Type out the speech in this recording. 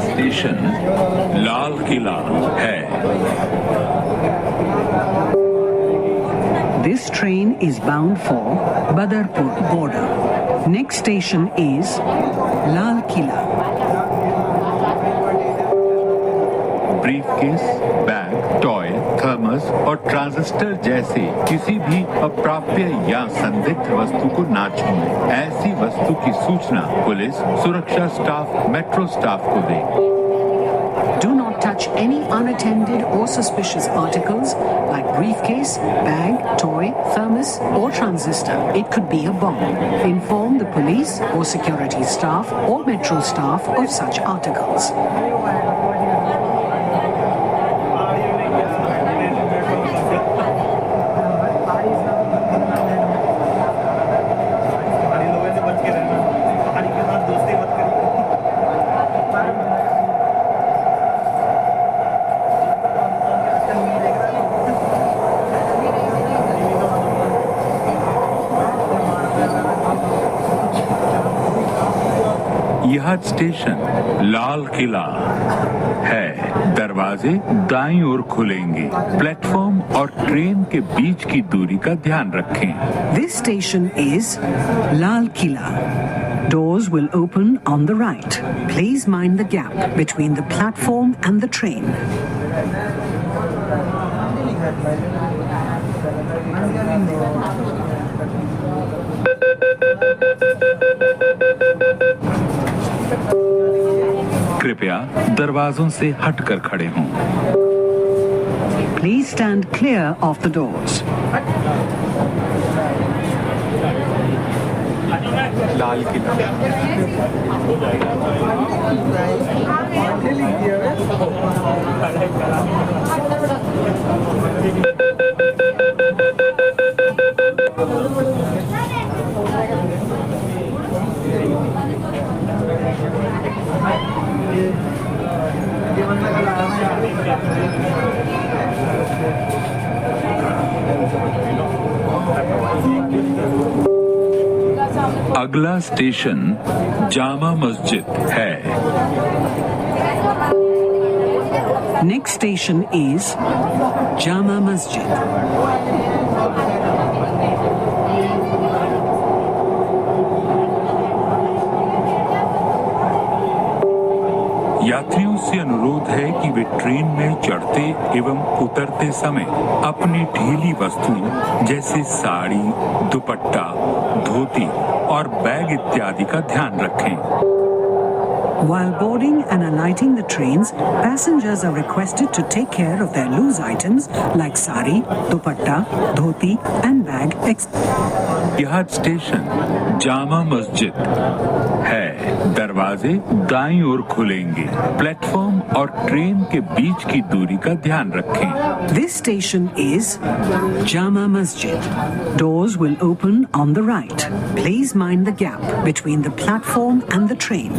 Station Lal Qila है। This train is bound for Badarpur border. Next station is Lal Killa. Briefcase, bag, toy, thermos और transistor जैसे किसी भी अप्राप्य या संदिग्ध वस्तु को ना छूएं। ऐसी वस्तु की सूचना पुलिस, सुरक्षा स्टाफ, मेट्रो स्टाफ को दें। Do not touch any unattended or suspicious articles like briefcase, bag, toy, thermos or transistor. It could be a bomb. Inform the police or security staff or metro staff of such articles. यह station Lal Qila है। दरवाजे दाईं ओर खुलेंगे। Platform और train के बीच की दूरी का ध्यान रखें। This station is Lal Killa. Doors will open on the right. Please mind the gap between the platform and the train. कृपया दरवाजों से हटकर खड़े हों। Please stand clear of the doors. Lal Qila अगला स्टेशन जामा मस्जिद है। Next station is Jama Masjid. यात्रियों से अनुरोध है कि वे ट्रेन में चढ़ते एवं उतरते समय अपनी ढीली वस्तुओं जैसे साड़ी, दुपट्टा, धोती और बैग इत्यादि का ध्यान रखें। While boarding and alighting the trains, passengers are requested to take care of their loose items like sari, dupatta, dhoti and bag, etc. यह स्टेशन जामा मस्जिद है। दरवाजे दाईं ओर खुलेंगे। प्लेटफॉर्म और ट्रेन के बीच की दूरी का ध्यान रखें। This station is Jama Masjid. Doors will open on the right. Please mind the gap between the platform and the train.